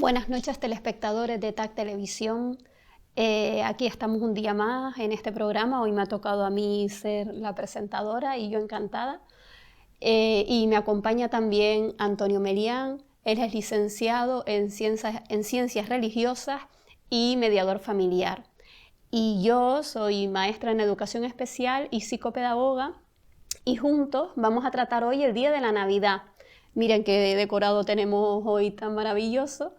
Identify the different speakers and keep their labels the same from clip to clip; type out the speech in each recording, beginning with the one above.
Speaker 1: Buenas noches, telespectadores de TAC Televisión. Aquí estamos un día más en este programa. Hoy me ha tocado a mí ser la presentadora y yo encantada. Y me acompaña también Antonio Melián. Él es licenciado en ciencias religiosas y mediador familiar. Y yo soy maestra en educación especial y psicopedagoga. Y juntos vamos a tratar hoy el día de la Navidad. Miren qué decorado tenemos hoy tan maravilloso.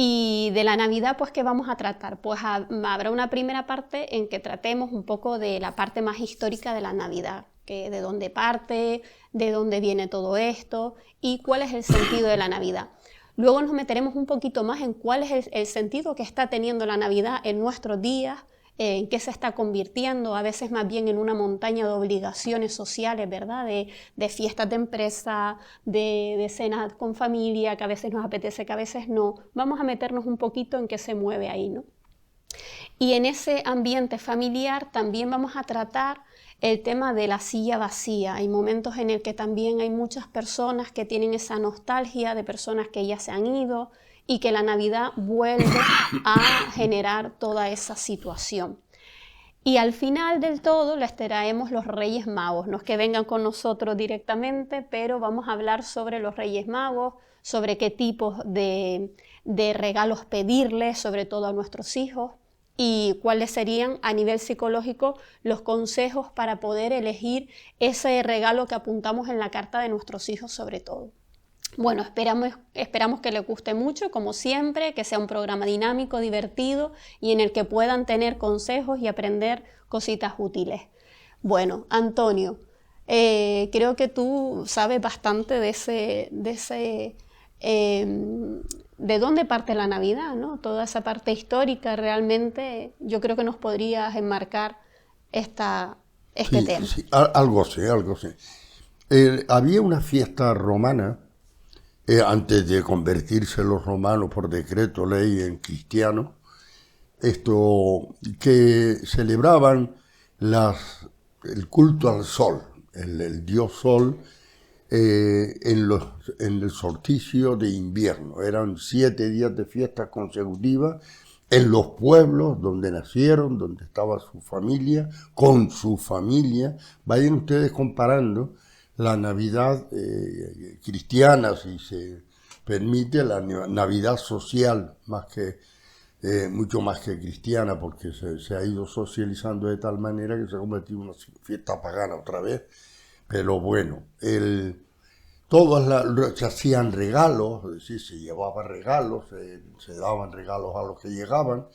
Speaker 1: Y de la Navidad, pues, ¿qué vamos a tratar? Pues habrá una primera parte en que tratemos un poco de la parte más histórica de la Navidad, que de dónde parte, de dónde viene todo esto y cuál es el sentido de la Navidad. Luego nos meteremos un poquito más en cuál es el sentido que está teniendo la Navidad en nuestros días, en qué se está convirtiendo, a veces más bien en una montaña de obligaciones sociales, ¿verdad? De fiestas de empresa, de cenas con familia, que a veces nos apetece, que a veces no. Vamos a meternos un poquito en qué se mueve ahí, ¿no? Y en ese ambiente familiar también vamos a tratar el tema de la silla vacía. Hay momentos en el que también hay muchas personas que tienen esa nostalgia de personas que ya se han ido, y que la Navidad vuelve a generar toda esa situación. Y al final del todo les traemos los Reyes Magos. No es que vengan con nosotros directamente, pero vamos a hablar sobre los Reyes Magos, sobre qué tipos de regalos pedirles, sobre todo a nuestros hijos, y cuáles serían a nivel psicológico los consejos para poder elegir ese regalo que apuntamos en la carta de nuestros hijos sobre todo. Bueno, esperamos que les guste mucho, como siempre, que sea un programa dinámico, divertido y en el que puedan tener consejos y aprender cositas útiles. Bueno, Antonio, creo que tú sabes bastante de dónde parte la Navidad, ¿no? Toda esa parte histórica realmente, yo creo que nos podrías enmarcar este tema.
Speaker 2: Sí, algo sé. Había una fiesta romana, antes de convertirse los romanos por decreto ley en cristianos, que celebraban el culto al sol, el dios sol, en el solsticio de invierno. Eran 7 días de fiestas consecutivas en los pueblos donde nacieron, donde estaba su familia, con su familia. Vayan ustedes comparando la Navidad cristiana, si se permite, la Navidad social, mucho más que cristiana, porque se ha ido socializando de tal manera que se ha convertido en una fiesta pagana otra vez. Pero bueno, se hacían regalos, es decir, se llevaban regalos, se daban regalos a los que llegaban.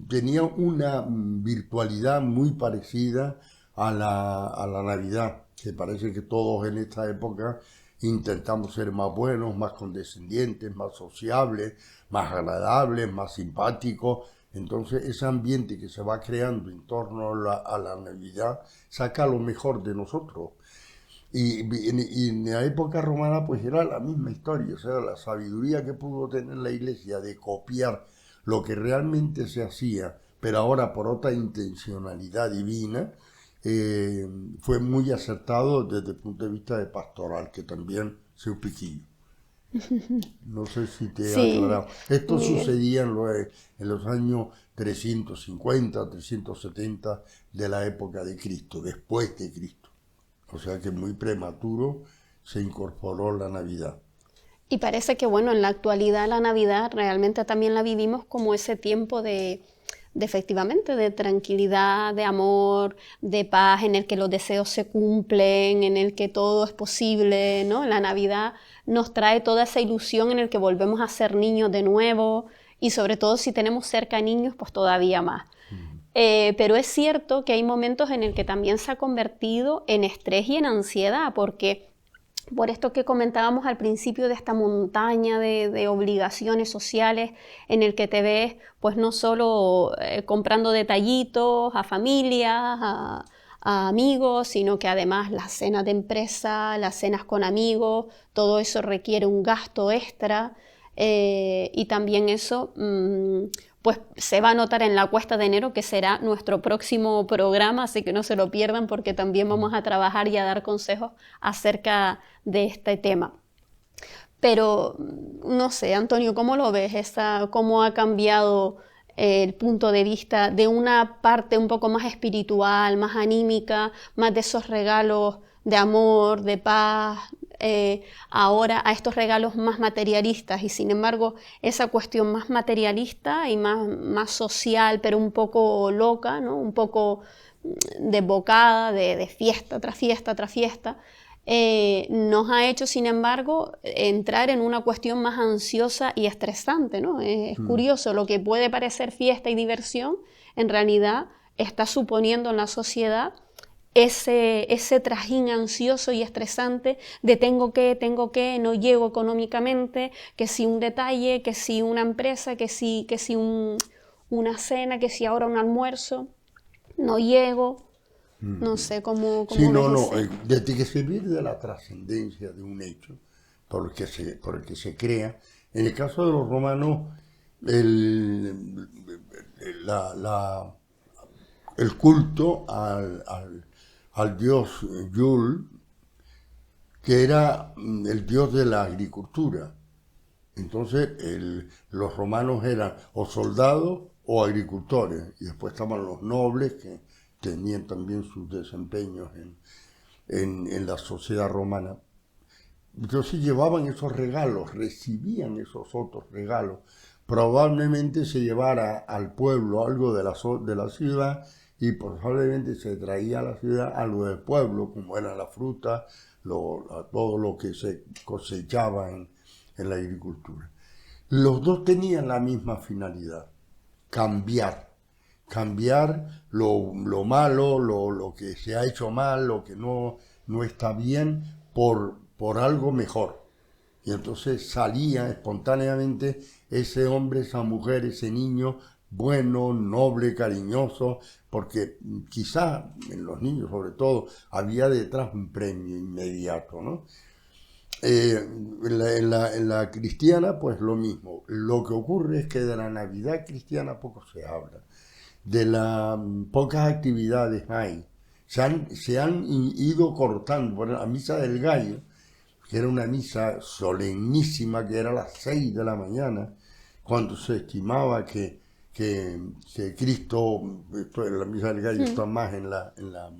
Speaker 2: Tenía una virtualidad muy parecida a la Navidad, que parece que todos en esta época intentamos ser más buenos, más condescendientes, más sociables, más agradables, más simpáticos. Entonces ese ambiente que se va creando en torno a la Navidad saca lo mejor de nosotros. Y en la época romana pues era la misma historia, o sea, la sabiduría que pudo tener la Iglesia de copiar lo que realmente se hacía, pero ahora por otra intencionalidad divina, fue muy acertado desde el punto de vista de pastoral, que también se un piquillo. No sé si te he aclarado. Esto sucedía en los años 350, 370 de la época de Cristo, después de Cristo. O sea que muy prematuro se incorporó la Navidad.
Speaker 1: Y parece que, bueno, en la actualidad la Navidad realmente también la vivimos como ese tiempo efectivamente, de tranquilidad, de amor, de paz, en el que los deseos se cumplen, en el que todo es posible, ¿no? La Navidad nos trae toda esa ilusión en el que volvemos a ser niños de nuevo, y sobre todo si tenemos cerca niños, pues todavía más. Pero es cierto que hay momentos en el que también se ha convertido en estrés y en ansiedad, porque por esto que comentábamos al principio de esta montaña de obligaciones sociales en el que te ves pues no solo comprando detallitos a familias, a amigos, sino que además las cenas de empresa, las cenas con amigos, todo eso requiere un gasto extra, y también eso pues se va a notar en la cuesta de enero, que será nuestro próximo programa, así que no se lo pierdan porque también vamos a trabajar y a dar consejos acerca de este tema. Pero no sé, Antonio, ¿cómo lo ves? ¿Cómo ha cambiado el punto de vista de una parte un poco más espiritual, más anímica, más de esos regalos de amor, de paz, ahora a estos regalos más materialistas? Y sin embargo, esa cuestión más materialista y más social, pero un poco loca, ¿no? Un poco desbocada, de fiesta tras fiesta tras fiesta, nos ha hecho, sin embargo, entrar en una cuestión más ansiosa y estresante, ¿no? Es curioso, lo que puede parecer fiesta y diversión, en realidad está suponiendo en la sociedad ese trajín ansioso y estresante de tengo que, no llego económicamente, que si un detalle, que si una empresa, que si una cena, que si ahora un almuerzo, no llego. No sé
Speaker 2: Sí,
Speaker 1: cómo ves
Speaker 2: no, no,
Speaker 1: ese.
Speaker 2: desde que se pierde la trascendencia de un hecho por el que se crea, en el caso de los romanos, el, la- la- el culto al dios Yul, que era el dios de la agricultura. Entonces, los romanos eran o soldados o agricultores, y después estaban los nobles que tenían también sus desempeños en la sociedad romana. Entonces llevaban esos regalos, recibían esos otros regalos. Probablemente se llevara al pueblo algo de la ciudad y probablemente se traía a la ciudad algo del pueblo, como eran las frutas, todo lo que se cosechaba en la agricultura. Los dos tenían la misma finalidad, cambiar, cambiar lo malo, lo que se ha hecho mal, lo que no está bien, por algo mejor. Y entonces salía espontáneamente ese hombre, esa mujer, ese niño bueno, noble, cariñoso, porque quizá en los niños sobre todo había detrás un premio inmediato, ¿no? En la cristiana, pues lo mismo. Lo que ocurre es que de la Navidad cristiana poco se habla. De las pocas actividades hay. Se han ido cortando. Por la misa del gallo, que era una misa solemnísima, que era a las 6 de la mañana, cuando se estimaba que Cristo, esto en la misa del gallo está más en la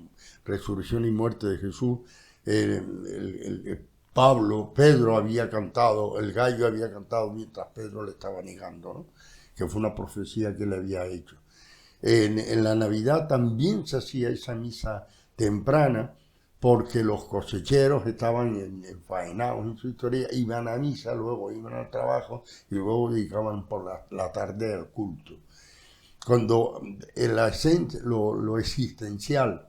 Speaker 2: resurrección y muerte de Jesús, Pedro había cantado, el gallo había cantado mientras Pedro le estaba negando, ¿no? Que fue una profecía que le había hecho. En la Navidad también se hacía esa misa temprana porque los cosecheros estaban enfaenados en su historia, iban a misa, luego iban al trabajo y luego dedicaban por la tarde al culto. Cuando lo existencial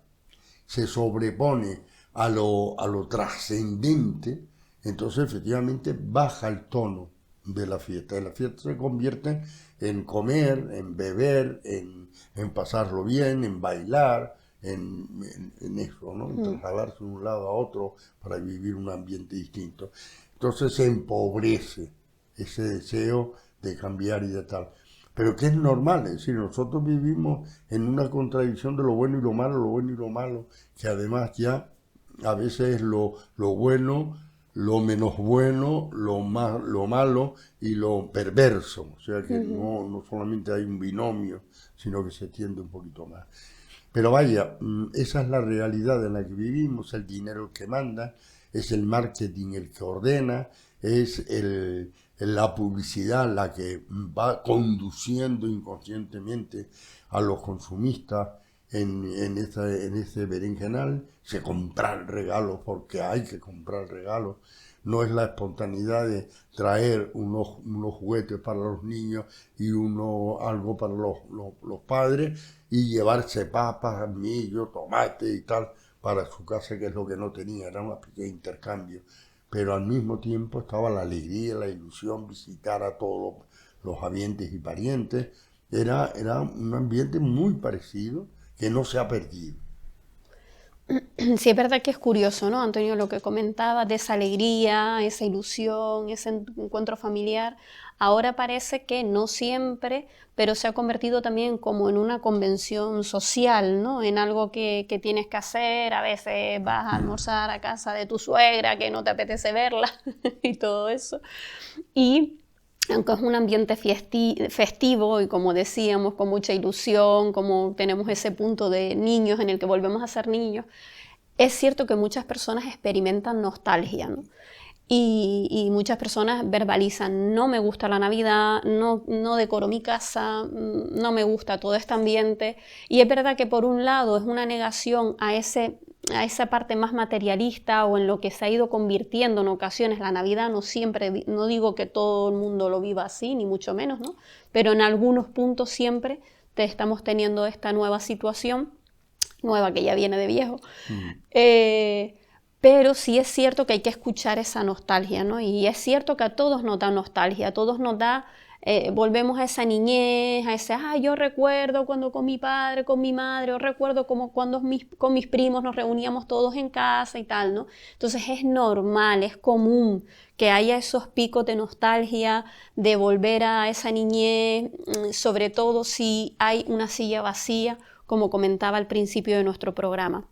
Speaker 2: se sobrepone a lo trascendente, entonces efectivamente baja el tono de la fiesta. Y la fiesta se convierte en comer, en beber, en pasarlo bien, en bailar, en eso, ¿no? En trasladarse de un lado a otro para vivir un ambiente distinto. Entonces se empobrece ese deseo de cambiar y de tal. Pero que es normal, es decir, nosotros vivimos en una contradicción de lo bueno y lo malo, que además ya a veces es lo bueno, lo menos bueno, lo malo y lo perverso. O sea que no solamente hay un binomio, sino que se tiende un poquito más. Pero vaya, esa es la realidad en la que vivimos, el dinero el que manda, es el marketing el que ordena, es la publicidad la que va conduciendo inconscientemente a los consumistas en este berenjenal. Se compran regalos porque hay que comprar regalos. No es la espontaneidad de traer unos juguetes para los niños y algo para los padres y llevarse papas, millo, tomate y tal para su casa, que es lo que no tenía, era una especie de intercambio. Pero al mismo tiempo estaba la alegría, la ilusión, visitar a todos los habientes y parientes. Era un ambiente muy parecido que no se ha perdido.
Speaker 1: Sí, es verdad que es curioso, ¿no, Antonio, lo que comentaba de esa alegría, esa ilusión, ese encuentro familiar? Ahora parece que no siempre, pero se ha convertido también como en una convención social, ¿no? En algo que tienes que hacer. A veces vas a almorzar a casa de tu suegra, que no te apetece verla y todo eso. Y aunque es un ambiente festivo y, como decíamos, con mucha ilusión, como tenemos ese punto de niños en el que volvemos a ser niños, es cierto que muchas personas experimentan nostalgia, ¿no? Y muchas personas verbalizan: no me gusta la Navidad, no decoro mi casa, no me gusta todo este ambiente. Y es verdad que por un lado es una negación a esa parte más materialista, o en lo que se ha ido convirtiendo en ocasiones la Navidad. No siempre, no digo que todo el mundo lo viva así, ni mucho menos, ¿no? Pero en algunos puntos siempre estamos teniendo esta nueva situación, nueva que ya viene de viejo. Pero sí es cierto que hay que escuchar esa nostalgia, ¿no? Y es cierto que a todos nos da nostalgia, a todos nos da, volvemos a esa niñez, a ese: yo recuerdo cuando con mi padre, con mi madre, o recuerdo como cuando con mis primos nos reuníamos todos en casa y tal, ¿no? Entonces es normal, es común que haya esos picos de nostalgia, de volver a esa niñez, sobre todo si hay una silla vacía, como comentaba al principio de nuestro programa.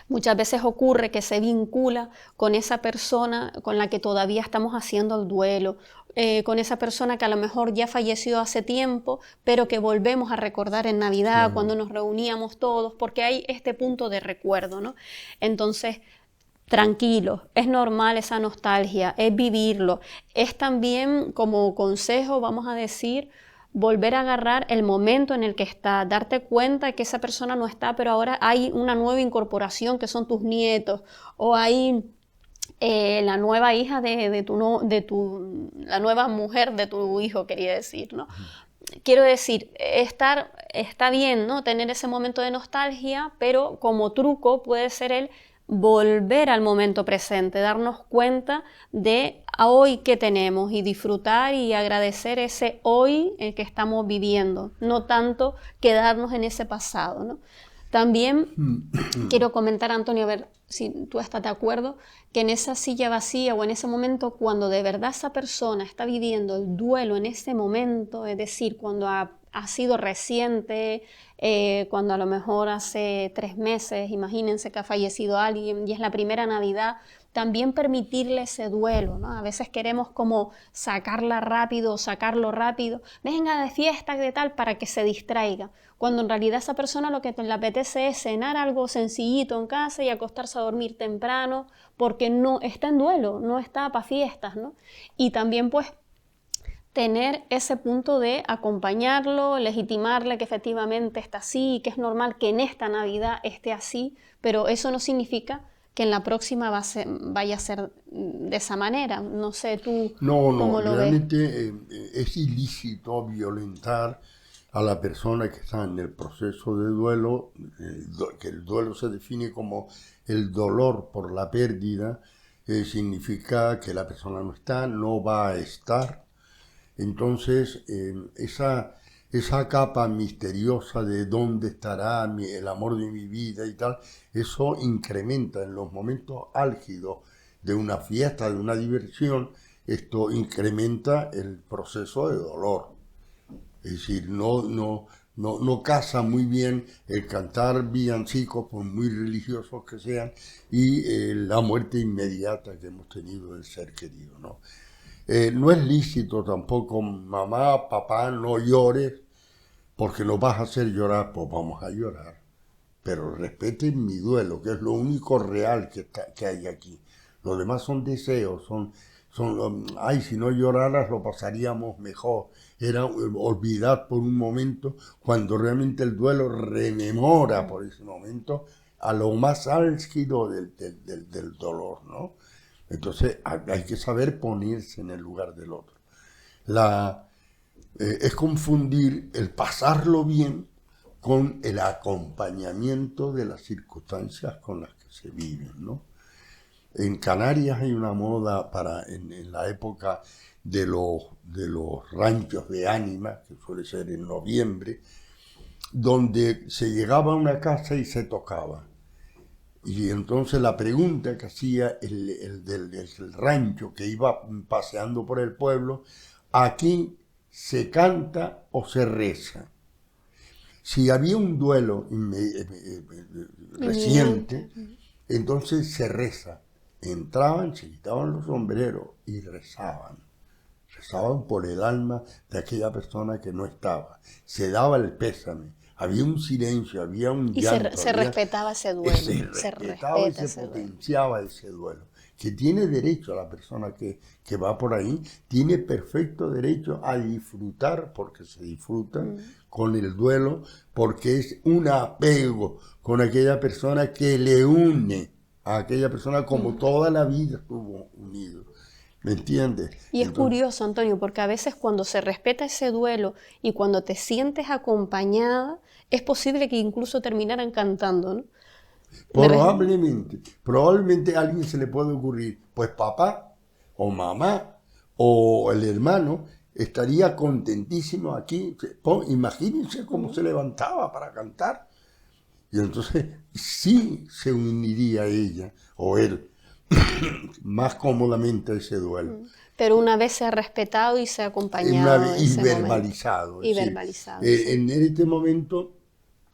Speaker 1: Muchas veces ocurre que se vincula con esa persona con la que todavía estamos haciendo el duelo, con esa persona que a lo mejor ya falleció hace tiempo, pero que volvemos a recordar en Navidad,
Speaker 2: Claro.
Speaker 1: cuando nos reuníamos todos, porque hay este punto de recuerdo, ¿no? Entonces, tranquilos, es normal esa nostalgia, es vivirlo. Es también, como consejo, vamos a decir, volver a agarrar el momento en el que está, darte cuenta que esa persona no está, pero ahora hay una nueva incorporación que son tus nietos, o hay la nueva hija la nueva mujer de tu hijo, quería decir, ¿no? Quiero decir, está bien, ¿no?, tener ese momento de nostalgia, pero como truco puede ser el volver al momento presente, darnos cuenta de a hoy que tenemos, y disfrutar y agradecer ese hoy que estamos viviendo, no tanto quedarnos en ese pasado, ¿no? También quiero comentar, Antonio, a ver si tú estás de acuerdo, que en esa silla vacía, o en ese momento cuando de verdad esa persona está viviendo el duelo en ese momento, es decir, cuando ha sido reciente, cuando a lo mejor hace 3 meses, imagínense que ha fallecido alguien y es la primera Navidad, también permitirle ese duelo, ¿no? A veces queremos como sacarlo rápido, venga de fiesta, de tal, para que se distraiga, cuando en realidad esa persona lo que le apetece es cenar algo sencillito en casa y acostarse a dormir temprano, porque no está en duelo, no está para fiestas, ¿no? Y también, pues, tener ese punto de acompañarlo, legitimarle que efectivamente está así y que es normal que en esta Navidad esté así, pero eso no significa que en la próxima vaya a ser de esa manera. No sé tú
Speaker 2: No, no,
Speaker 1: cómo lo ves.
Speaker 2: realmente es ilícito violentar a la persona que está en el proceso de duelo, que el duelo se define como el dolor por la pérdida, significa que la persona no está, no va a estar. Entonces, esa capa misteriosa de dónde estará el amor de mi vida y tal, eso incrementa en los momentos álgidos de una fiesta, de una diversión, esto incrementa el proceso de dolor. Es decir, no casa muy bien el cantar villancicos, por muy religiosos que sean, y la muerte inmediata que hemos tenido del ser querido, ¿no? No es lícito tampoco: mamá, papá, no llores porque nos vas a hacer llorar. Pues vamos a llorar, pero respeten mi duelo, que es lo único real que hay aquí. Los demás son deseos, ay, si no lloraras lo pasaríamos mejor. Era olvidar por un momento, cuando realmente el duelo rememora por ese momento a lo más álgido del dolor, ¿no? Entonces hay que saber ponerse en el lugar del otro. Es confundir el pasarlo bien con el acompañamiento de las circunstancias con las que se viven, ¿no? En Canarias hay una moda en la época de los ranchos de ánimas, que suele ser en noviembre, donde se llegaba a una casa y se tocaba. Y entonces la pregunta que hacía el del rancho que iba paseando por el pueblo, ¿aquí se canta o se reza? Si había un duelo
Speaker 1: Inminente.
Speaker 2: reciente, entonces se reza. Entraban, se quitaban los sombreros y rezaban. Rezaban por el alma de aquella persona que no estaba. Se daba el pésame. Había un silencio, había un
Speaker 1: Y
Speaker 2: llanto,
Speaker 1: se
Speaker 2: había
Speaker 1: respetaba ese duelo,
Speaker 2: se
Speaker 1: se
Speaker 2: respetaba y
Speaker 1: respeta
Speaker 2: se
Speaker 1: ese duelo.
Speaker 2: potenciaba ese duelo. Que tiene derecho a la persona que va por ahí, tiene perfecto derecho a disfrutar, porque se disfruta con el duelo, porque es un apego con aquella persona que le une a aquella persona como toda la vida estuvo unido. ¿Me entiendes?
Speaker 1: Y es
Speaker 2: Entonces,
Speaker 1: curioso, Antonio, porque a veces cuando se respeta ese duelo y cuando te sientes acompañada, es posible que incluso terminaran cantando, ¿no? De vez-
Speaker 2: probablemente a alguien se le puede ocurrir, pues papá o mamá o el hermano estaría contentísimo aquí. Imagínense cómo se levantaba para cantar. Y entonces sí se uniría ella o él más cómodamente a ese duelo.
Speaker 1: Pero una vez se ha respetado y se ha acompañado en
Speaker 2: Y
Speaker 1: ese momento.
Speaker 2: verbalizado, es
Speaker 1: Y
Speaker 2: decir,
Speaker 1: verbalizado, sí.
Speaker 2: en este momento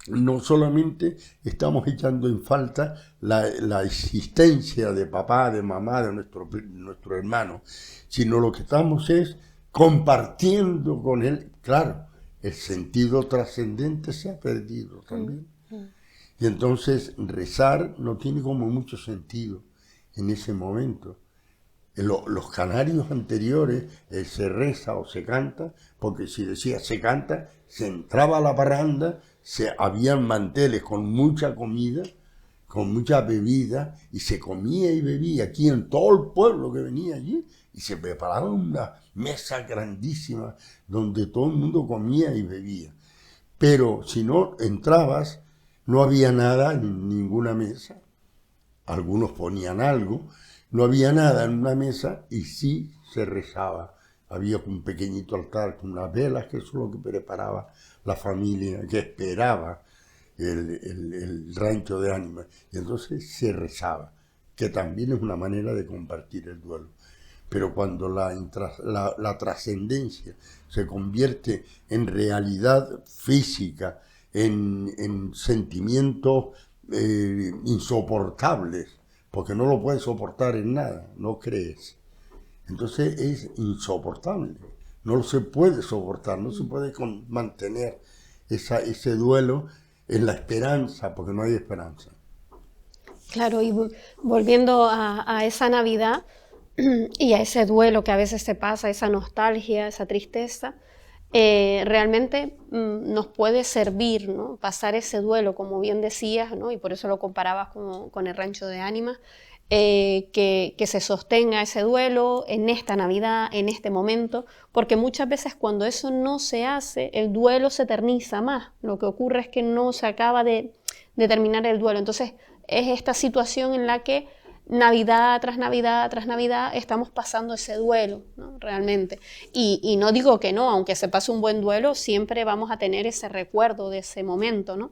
Speaker 2: no solamente estamos echando en falta la existencia de papá, de mamá, de nuestro hermano, sino lo que estamos es compartiendo con él. Claro, el sentido trascendente se ha perdido también. Y entonces rezar no tiene como mucho sentido en ese momento. Los canarios anteriores se reza o se canta, porque si decía se canta, se entraba a la parranda, habían manteles con mucha comida, con mucha bebida, y se comía y bebía aquí en todo el pueblo que venía allí, y se preparaba una mesa grandísima donde todo el mundo comía y bebía. Pero si no entrabas, no había nada en ninguna mesa, algunos ponían algo, no había nada en una mesa y sí se rezaba. Había un pequeñito altar con unas velas, que eso es lo que preparaba la familia, que esperaba el rancho de ánimas. Y entonces se rezaba, que también es una manera de compartir el duelo. Pero cuando la trascendencia se convierte en realidad física, en sentimientos insoportables, porque no lo puedes soportar en nada, no crees. Entonces es insoportable, no se puede soportar, no se puede mantener ese duelo en la esperanza, porque no hay esperanza.
Speaker 1: Claro, y volviendo a esa Navidad y a ese duelo que a veces se pasa, esa nostalgia, esa tristeza, realmente nos puede servir, ¿no? Pasar ese duelo, como bien decías, ¿no? Y por eso lo comparabas con el rancho de ánimas, que se sostenga ese duelo en esta Navidad, en este momento, porque muchas veces cuando eso no se hace, el duelo se eterniza más. Lo que ocurre es que no se acaba de terminar el duelo. Entonces, es esta situación en la que Navidad tras Navidad tras Navidad estamos pasando ese duelo, ¿no? Realmente. Y no digo que no, aunque se pase un buen duelo, siempre vamos a tener ese recuerdo de ese momento, ¿no?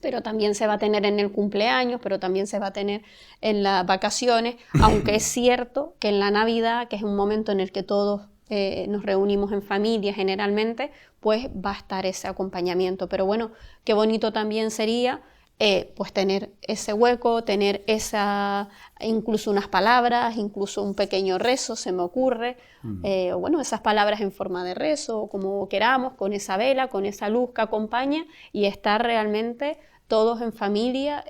Speaker 1: Pero también se va a tener en el cumpleaños, pero también se va a tener en las vacaciones, aunque es cierto que en la Navidad, que es un momento en el que todos nos reunimos en familia generalmente, pues va a estar ese acompañamiento. Pero bueno, qué bonito también sería pues tener ese hueco, tener esa, incluso unas palabras, incluso un pequeño rezo, se me ocurre, o bueno, esas palabras en forma de rezo, como queramos, con esa vela, con esa luz que acompaña, y estar realmente todos en familia,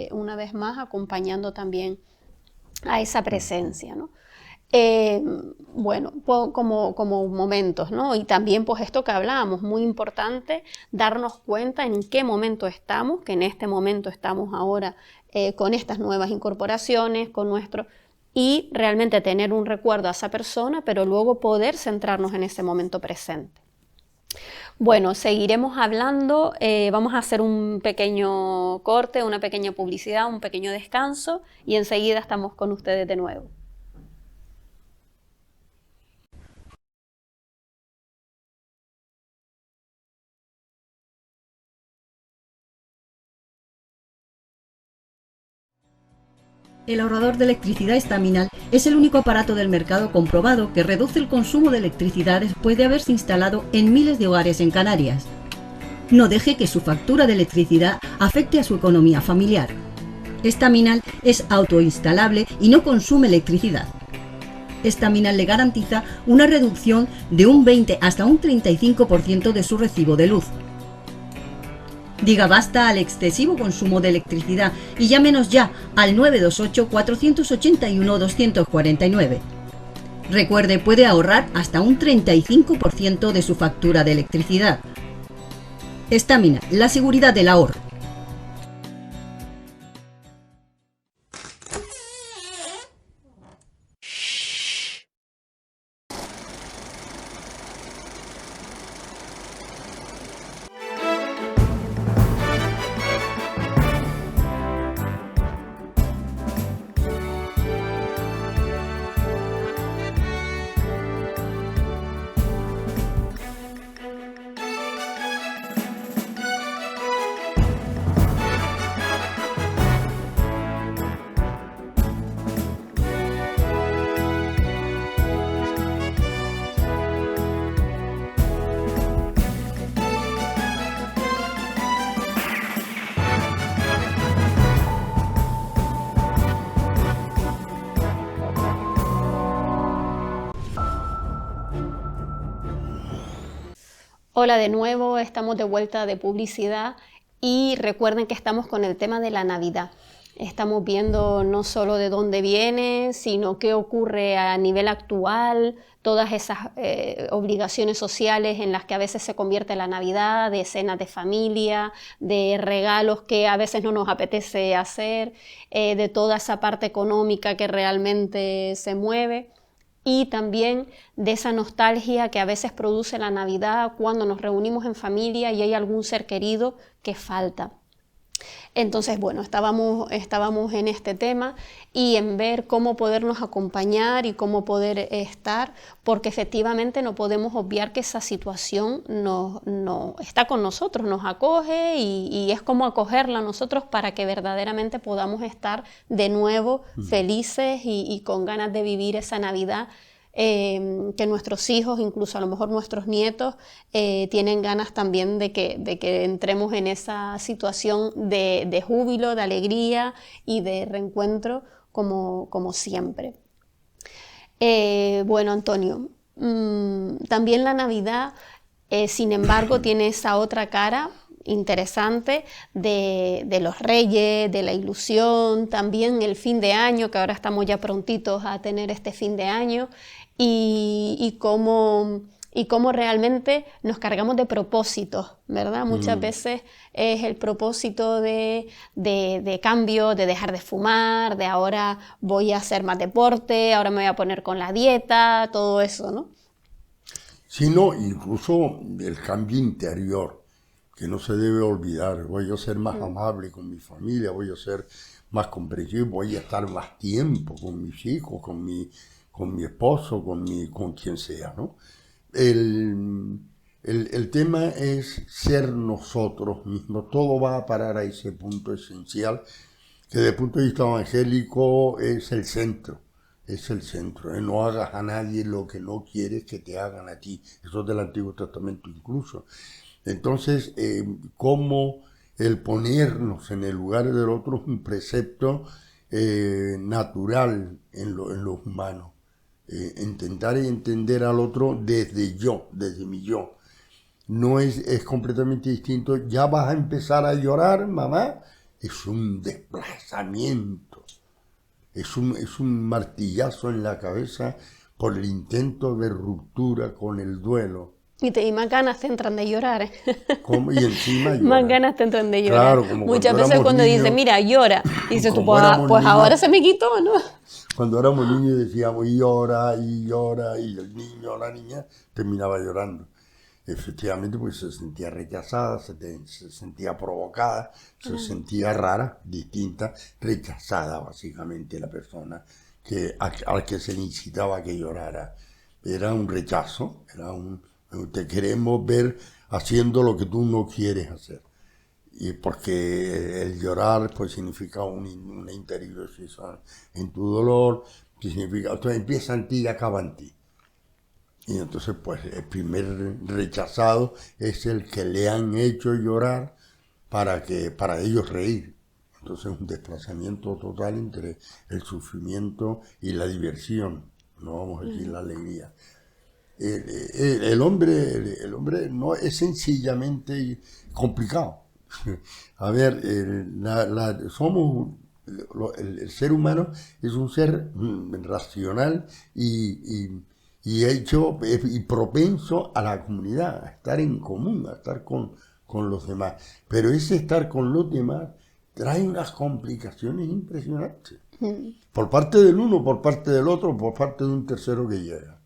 Speaker 1: una vez más, acompañando también a esa presencia, ¿no? Eh, bueno, como momentos, ¿no? Y también pues esto que hablábamos, muy importante darnos cuenta en qué momento estamos, que en este momento estamos ahora con estas nuevas incorporaciones, con nuestro... y realmente tener un recuerdo a esa persona, pero luego poder centrarnos en ese momento presente. Bueno, seguiremos hablando, vamos a hacer un pequeño corte, una pequeña publicidad, un pequeño descanso y enseguida estamos con ustedes de nuevo.
Speaker 3: El ahorrador de electricidad Estaminal es el único aparato del mercado comprobado que reduce el consumo de electricidad después de haberse instalado en miles de hogares en Canarias. No deje que su factura de electricidad afecte a su economía familiar. Estaminal es autoinstalable y no consume electricidad. Estaminal le garantiza una reducción de un 20 hasta un 35% de su recibo de luz. Diga basta al excesivo consumo de electricidad y llámenos ya al 928-481-249. Recuerde, puede ahorrar hasta un 35% de su factura de electricidad. Estaminal, la seguridad del ahorro.
Speaker 1: Hola de nuevo, estamos de vuelta de publicidad y recuerden que estamos con el tema de la Navidad. Estamos viendo no solo de dónde viene, sino qué ocurre a nivel actual, todas esas obligaciones sociales en las que a veces se convierte la Navidad, de cenas de familia, de regalos que a veces no nos apetece hacer, de toda esa parte económica que realmente se mueve. Y también de esa nostalgia que a veces produce la Navidad cuando nos reunimos en familia y hay algún ser querido que falta. Entonces, bueno, estábamos en este tema y en ver cómo podernos acompañar y cómo poder estar, porque efectivamente no podemos obviar que esa situación no está con nosotros, nos acoge y es como acogerla a nosotros para que verdaderamente podamos estar de nuevo felices y con ganas de vivir esa Navidad. Que nuestros hijos, incluso a lo mejor nuestros nietos, tienen ganas también de que entremos en esa situación de júbilo, de alegría y de reencuentro como siempre. Bueno, Antonio, también la Navidad, sin embargo, tiene esa otra cara interesante de los reyes, de la ilusión, también el fin de año, que ahora estamos ya prontitos a tener este fin de año, y cómo realmente nos cargamos de propósitos, ¿verdad? Muchas veces es el propósito de cambio, de dejar de fumar, de ahora voy a hacer más deporte, ahora me voy a poner con la dieta, todo eso, ¿no?
Speaker 2: Sino incluso el cambio interior, que no se debe olvidar. Voy a ser más amable con mi familia, voy a ser más comprensivo, voy a estar más tiempo con mis hijos, con mi esposo, con quien sea, ¿no? El tema es ser nosotros mismos. Todo va a parar a ese punto esencial, que desde el punto de vista evangélico es el centro. Es el centro. No hagas a nadie lo que no quieres que te hagan a ti. Eso es del Antiguo Testamento incluso. Entonces, cómo el ponernos en el lugar del otro es un precepto natural en los humanos. Intentar entender al otro desde mi yo. No es completamente distinto. Ya vas a empezar a llorar, mamá. Es un desplazamiento. Es un martillazo en la cabeza por el intento de ruptura con el duelo.
Speaker 1: Y más ganas te entran de llorar.
Speaker 2: ¿Cómo? Y encima llora.
Speaker 1: Más ganas te entran de llorar.
Speaker 2: Claro, como
Speaker 1: muchas veces cuando
Speaker 2: niños,
Speaker 1: dice, mira, llora. Y dices tú,
Speaker 2: como éramos
Speaker 1: pues
Speaker 2: niños,
Speaker 1: ahora se me quitó, ¿no?
Speaker 2: Cuando éramos niños decíamos, y llora, y el niño o la niña terminaba llorando. Efectivamente, pues se sentía rechazada, se sentía provocada, se sentía rara, distinta, rechazada básicamente la persona al que se le incitaba a que llorara. Era un rechazo, te queremos ver haciendo lo que tú no quieres hacer. y porque el llorar pues significa una interiorización en tu dolor, que significa, entonces empieza en ti y acaba en ti. Y entonces pues el primer rechazado es el que le han hecho llorar para ellos reír. Entonces es un desplazamiento total entre el sufrimiento y la diversión, no vamos a decir la alegría. El hombre no es sencillamente complicado. A ver, el ser humano es un ser racional y hecho y propenso a la comunidad, a estar en común, a estar con los demás. Pero ese estar con los demás trae unas complicaciones impresionantes. Por parte del uno, por parte del otro, por parte de un tercero que llega.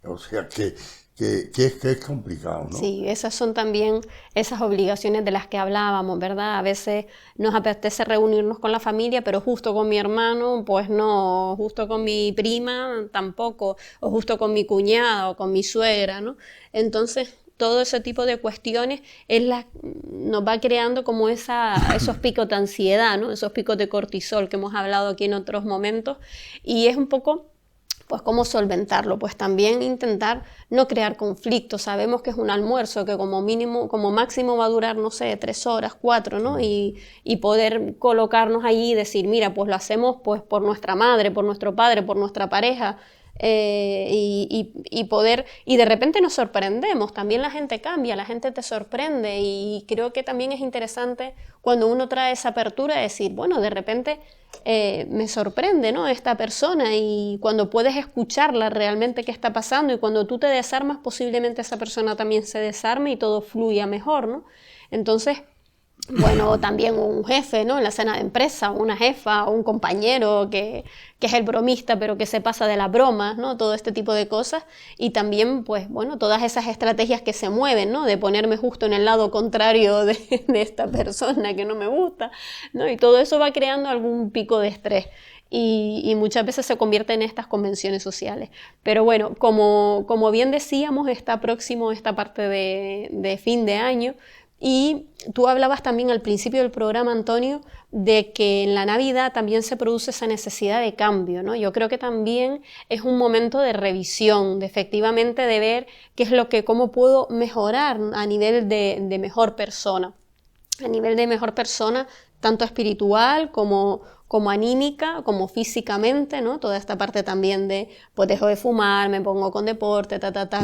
Speaker 2: O sea que es complicado, ¿no?
Speaker 1: Sí, esas son también esas obligaciones de las que hablábamos, ¿verdad? A veces nos apetece reunirnos con la familia, pero justo con mi hermano, pues no, justo con mi prima tampoco, o justo con mi cuñada o con mi suegra, ¿no? Entonces, todo ese tipo de cuestiones nos va creando como esos picos de ansiedad, ¿no? Esos picos de cortisol que hemos hablado aquí en otros momentos, y es un poco pues cómo solventarlo, pues también intentar no crear conflictos. Sabemos que es un almuerzo que como mínimo, como máximo va a durar, no sé, 3 horas, 4, ¿no? Y poder colocarnos allí y decir, mira, pues lo hacemos pues por nuestra madre, por nuestro padre, por nuestra pareja, y de repente nos sorprendemos, también la gente cambia, la gente te sorprende, y creo que también es interesante cuando uno trae esa apertura de decir, bueno, de repente me sorprende, ¿no?, esta persona, y cuando puedes escucharla realmente qué está pasando, y cuando tú te desarmas, posiblemente esa persona también se desarme y todo fluya mejor, ¿no? Entonces, bueno, también un jefe, ¿no?, en la cena de empresa, una jefa o un compañero que es el bromista pero que se pasa de las bromas, ¿no?, todo este tipo de cosas, y también, pues, bueno, todas esas estrategias que se mueven, ¿no?, de ponerme justo en el lado contrario de esta persona que no me gusta, ¿no?, y todo eso va creando algún pico de estrés. Y muchas veces se convierte en estas convenciones sociales. Pero bueno, como bien decíamos, está próximo esta parte de fin de año. Y tú hablabas también al principio del programa, Antonio, de que en la Navidad también se produce esa necesidad de cambio, ¿no? Yo creo que también es un momento de revisión, de efectivamente de ver cómo puedo mejorar a nivel de mejor persona. A nivel de mejor persona, tanto espiritual como anímica, como físicamente, ¿no? Toda esta parte también de, pues dejo de fumar, me pongo con deporte,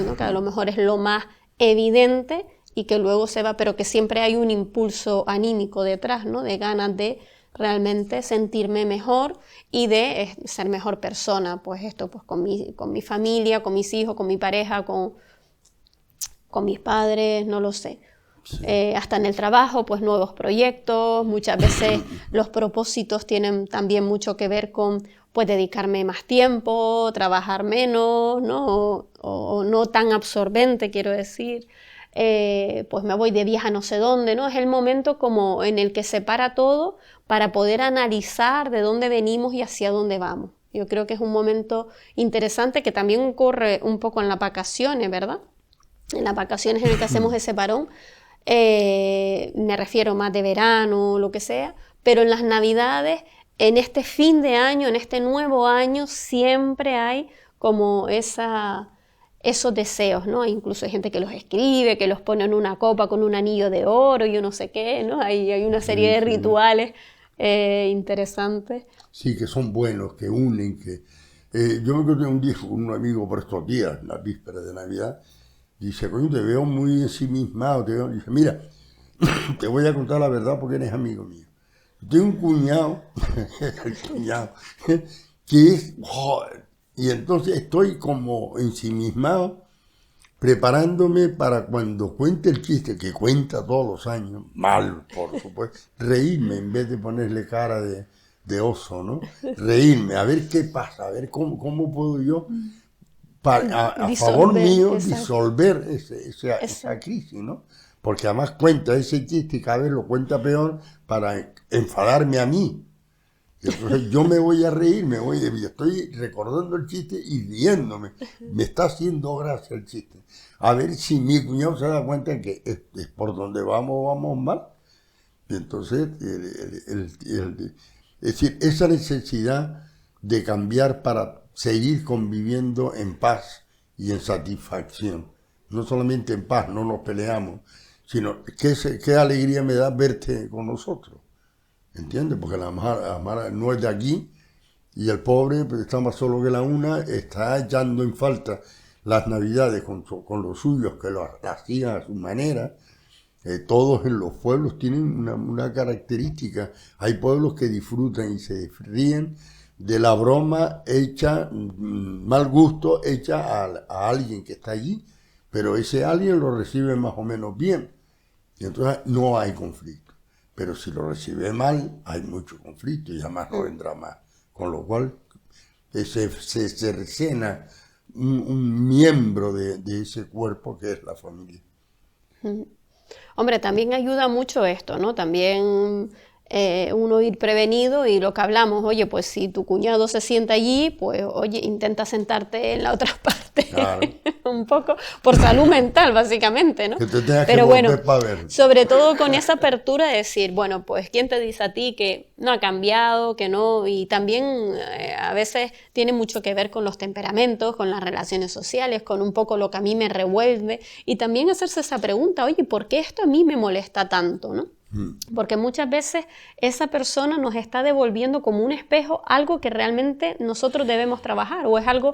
Speaker 1: ¿no? Que a lo mejor es lo más evidente y que luego se va, pero que siempre hay un impulso anímico detrás, ¿no?, de ganas de realmente sentirme mejor y de ser mejor persona, pues esto, pues con mi familia, con mis hijos, con mi pareja, con mis padres, no lo sé. Sí. Hasta en el trabajo, pues nuevos proyectos, muchas veces los propósitos tienen también mucho que ver con, pues, dedicarme más tiempo, trabajar menos, ¿no? O no tan absorbente, quiero decir. Pues me voy de viaje a no sé dónde, ¿no? Es el momento como en el que se para todo para poder analizar de dónde venimos y hacia dónde vamos. Yo creo que es un momento interesante que también ocurre un poco en las vacaciones, ¿verdad? En las vacaciones en el que hacemos ese parón, me refiero más de verano, lo que sea, pero en las Navidades, en este fin de año, en este nuevo año, siempre hay como esos deseos, ¿no? Incluso hay gente que los escribe, que los pone en una copa con un anillo de oro y yo no sé qué, ¿no? Hay una serie de rituales interesantes.
Speaker 2: Sí, que son buenos, que unen, yo me encontré un día con un amigo por estos días, las vísperas de Navidad, y dice, coño, te veo muy ensimismado, dice, mira, te voy a contar la verdad porque eres amigo mío. Tengo un cuñado, que es... Joder, y entonces estoy como ensimismado, preparándome para cuando cuente el chiste, que cuenta todos los años, mal, por supuesto, reírme en vez de ponerle cara de oso, ¿no? Reírme, a ver qué pasa, a ver cómo puedo yo, a favor mío, disolver esa crisis, ¿no? Porque además cuenta ese chiste y cada vez lo cuenta peor para enfadarme a mí. Entonces yo me voy a reír, estoy recordando el chiste y riéndome. Me está haciendo gracia el chiste. A ver si mi cuñado se da cuenta que es por donde vamos mal. Y entonces, es decir, esa necesidad de cambiar para seguir conviviendo en paz y en satisfacción. No solamente en paz, no nos peleamos, sino qué alegría me da verte con nosotros. ¿Entiendes? Porque la Mara no es de aquí y el pobre pues, está más solo que la una, está echando en falta las navidades con los suyos que lo hacían a su manera. Todos en los pueblos tienen una característica. Hay pueblos que disfrutan y se ríen de la broma hecha, mal gusto, hecha a alguien que está allí, pero ese alguien lo recibe más o menos bien. Y entonces no hay conflicto. Pero si lo recibe mal, hay mucho conflicto y además no vendrá más. Con lo cual se cercena un miembro de ese cuerpo que es la familia.
Speaker 1: Hombre, también ayuda mucho esto, ¿no? También uno ir prevenido y lo que hablamos, oye, pues si tu cuñado se sienta allí, pues oye, intenta sentarte en la otra parte, claro. Un poco por salud mental, básicamente, ¿no?
Speaker 2: Que te tengas
Speaker 1: Pero
Speaker 2: que
Speaker 1: bueno,
Speaker 2: para ver.
Speaker 1: sobre todo con esa apertura de decir, bueno, pues ¿quién te dice a ti que no ha cambiado, que no? Y también a veces tiene mucho que ver con los temperamentos, con las relaciones sociales, con un poco lo que a mí me revuelve y también hacerse esa pregunta, oye, ¿por qué esto a mí me molesta tanto, no? Porque muchas veces esa persona nos está devolviendo como un espejo algo que realmente nosotros debemos trabajar o es algo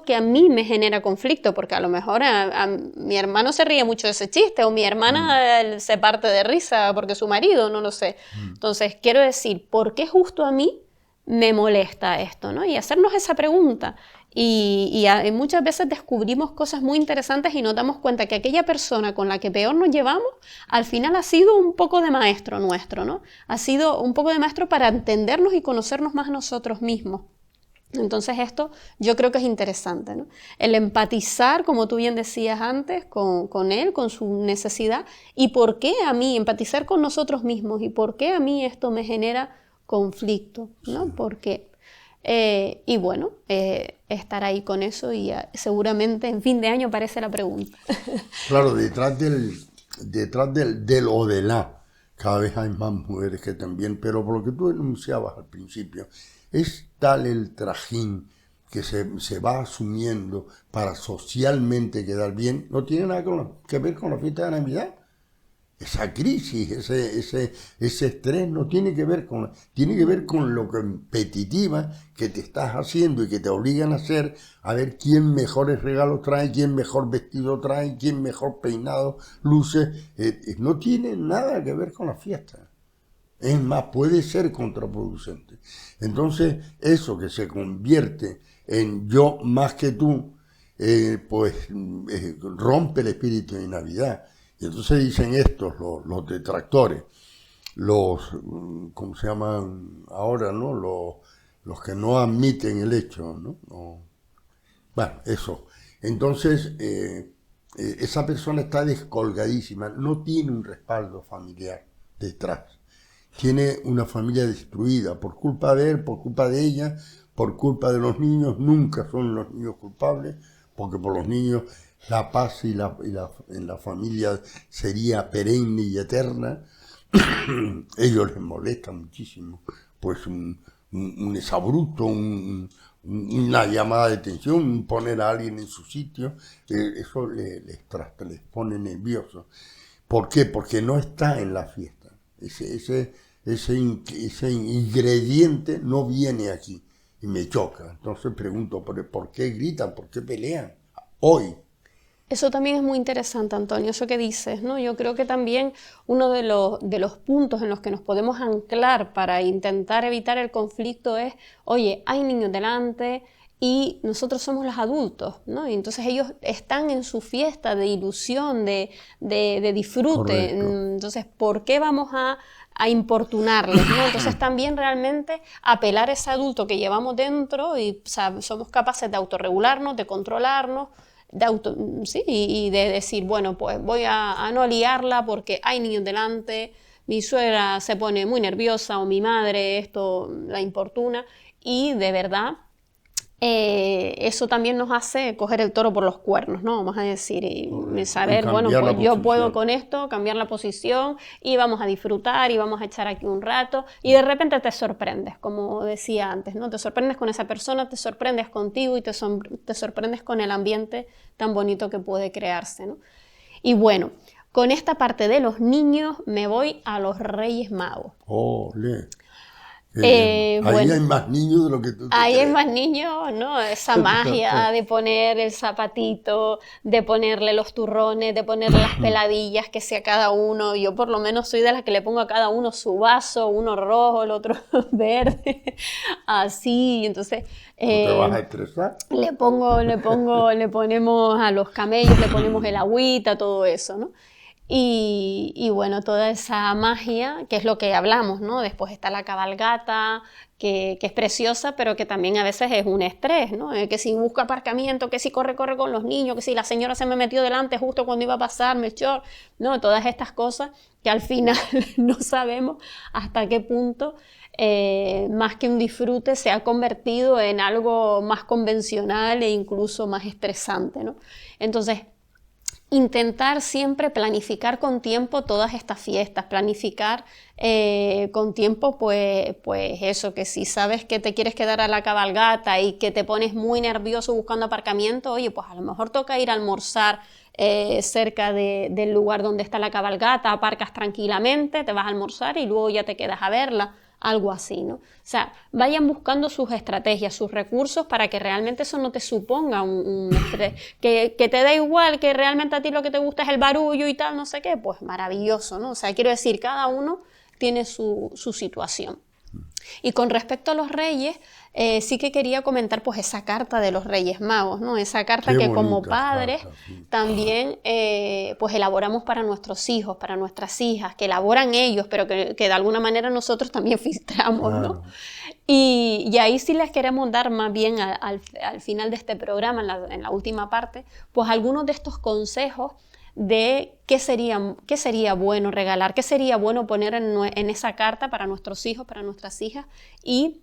Speaker 1: que a mí me genera conflicto porque a lo mejor a mi hermano se ríe mucho de ese chiste o mi hermana se parte de risa porque su marido, no lo sé. Entonces quiero decir, ¿por qué justo a mí me molesta esto, ¿no? Y hacernos esa pregunta. Y muchas veces descubrimos cosas muy interesantes y nos damos cuenta que aquella persona con la que peor nos llevamos, al final ha sido un poco de maestro nuestro, ¿no? Ha sido un poco de maestro para entendernos y conocernos más a nosotros mismos. Entonces esto yo creo que es interesante, ¿no? El empatizar, como tú bien decías antes, con él, con su necesidad y por qué a mí, empatizar con nosotros mismos y por qué a mí esto me genera conflicto, ¿no? Sí. ¿Por qué? Y bueno, estar ahí con eso y seguramente en fin de año aparece la pregunta.
Speaker 2: Claro, detrás del o de la, cada vez hay más mujeres que también, pero por lo que tú enunciabas al principio, es tal el trajín que se va asumiendo para socialmente quedar bien, no tiene nada que ver con la fiesta de Navidad. Esa crisis, ese estrés no tiene que ver tiene que ver con lo competitiva que te estás haciendo y que te obligan a hacer, a ver quién mejores regalos trae, quién mejor vestido trae, quién mejor peinado luce. No tiene nada que ver con la fiesta. Es más, puede ser contraproducente. Entonces, eso que se convierte en yo más que tú, rompe el espíritu de Navidad. Y entonces dicen estos, los detractores, ¿cómo se llaman ahora, no? Los que no admiten el hecho, ¿no? Bueno, eso. Entonces, esa persona está descolgadísima, no tiene un respaldo familiar detrás. Tiene una familia destruida por culpa de él, por culpa de ella, por culpa de los niños. Nunca son los niños culpables, porque por los niños la paz en la familia sería perenne y eterna. Ellos les molesta muchísimo, pues un exabrupto, una llamada de atención, poner a alguien en su sitio, eso les pone nerviosos. ¿Por qué? Porque no está en la fiesta. Ese ingrediente no viene aquí y me choca. Entonces pregunto, ¿por qué gritan? ¿Por qué pelean? Hoy.
Speaker 1: Eso también es muy interesante, Antonio, eso que dices, ¿no? Yo creo que también uno de los puntos en los que nos podemos anclar para intentar evitar el conflicto es, oye, hay niños delante y nosotros somos los adultos, ¿no? Y entonces ellos están en su fiesta de ilusión, de disfrute. Correcto. Entonces, ¿por qué vamos a importunarles, ¿no? Entonces también realmente apelar a ese adulto que llevamos dentro y somos capaces de autorregularnos, de controlarnos, y de decir, bueno, pues voy a no liarla porque hay niños delante, mi suegra se pone muy nerviosa o mi madre esto la importuna y de verdad eso también nos hace coger el toro por los cuernos, ¿no? Vamos a decir, y saber,
Speaker 2: Y
Speaker 1: bueno,
Speaker 2: cambiar
Speaker 1: pues
Speaker 2: la
Speaker 1: yo
Speaker 2: posición.
Speaker 1: puedo con esto, cambiar la posición y vamos a disfrutar y vamos a echar aquí un rato y de repente te sorprendes, como decía antes, ¿no? Te sorprendes con esa persona, te sorprendes contigo y te sorprendes con el ambiente tan bonito que puede crearse, ¿no? Y bueno, con esta parte de los niños me voy a los Reyes Magos.
Speaker 2: Ole. Ahí
Speaker 1: Bueno,
Speaker 2: hay más niños de lo que tú te
Speaker 1: ahí
Speaker 2: crees.
Speaker 1: hay más niños, ¿no? Esa magia de poner el zapatito, de ponerle los turrones, de ponerle las peladillas, que sea cada uno. Yo por lo menos soy de las que le pongo a cada uno su vaso, uno rojo, el otro verde, así. Entonces,
Speaker 2: ¿No te vas a estresar?
Speaker 1: le ponemos a los camellos, le ponemos el agüita, todo eso, ¿no? Y bueno, toda esa magia, que es lo que hablamos, ¿no? Después está la cabalgata, que es preciosa, pero que también a veces es un estrés, ¿no? Que si busca aparcamiento, que si corre con los niños, que si la señora se me metió delante justo cuando iba a pasar, Melchor, ¿no? Todas estas cosas que al final no sabemos hasta qué punto, más que un disfrute, se ha convertido en algo más convencional e incluso más estresante, ¿no? Entonces, intentar siempre planificar con tiempo todas estas fiestas, planificar con tiempo pues eso, que si sabes que te quieres quedar a la cabalgata y que te pones muy nervioso buscando aparcamiento, oye, pues a lo mejor toca ir a almorzar cerca del lugar donde está la cabalgata, aparcas tranquilamente, te vas a almorzar y luego ya te quedas a verla. Algo así, ¿no? O sea, vayan buscando sus estrategias, sus recursos para que realmente eso no te suponga un estrés. Que te da igual, que realmente a ti lo que te gusta es el barullo y tal, no sé qué, pues maravilloso, ¿no? O sea, quiero decir, cada uno tiene su situación. Y con respecto a los reyes, sí que quería comentar pues esa carta de los Reyes Magos, ¿no? Esa carta que como padres también pues elaboramos para nuestros hijos, para nuestras hijas, que elaboran ellos, pero que de alguna manera nosotros también filtramos, ¿no? Y ahí sí les queremos dar más bien al final de este programa, en la última parte, pues algunos de estos consejos de qué sería bueno regalar, qué sería bueno poner en esa carta para nuestros hijos, para nuestras hijas y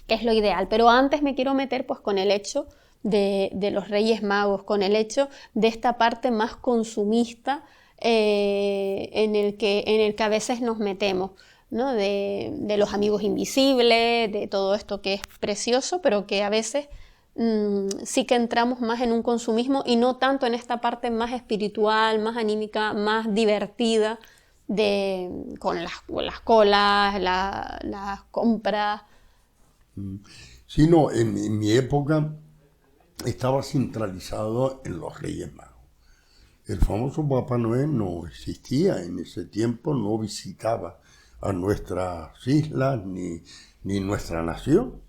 Speaker 1: qué es lo ideal. Pero antes me quiero meter pues con el hecho de los Reyes Magos, con el hecho de esta parte más consumista en el que a veces nos metemos, ¿no? De los amigos invisibles, de todo esto que es precioso, pero que a veces sí que entramos más en un consumismo y no tanto en esta parte más espiritual, más anímica, más divertida con las colas, las compras.
Speaker 2: Sí, no, en mi época estaba centralizado en los Reyes Magos. El famoso Papá Noel no existía en ese tiempo, no visitaba a nuestras islas ni nuestra nación.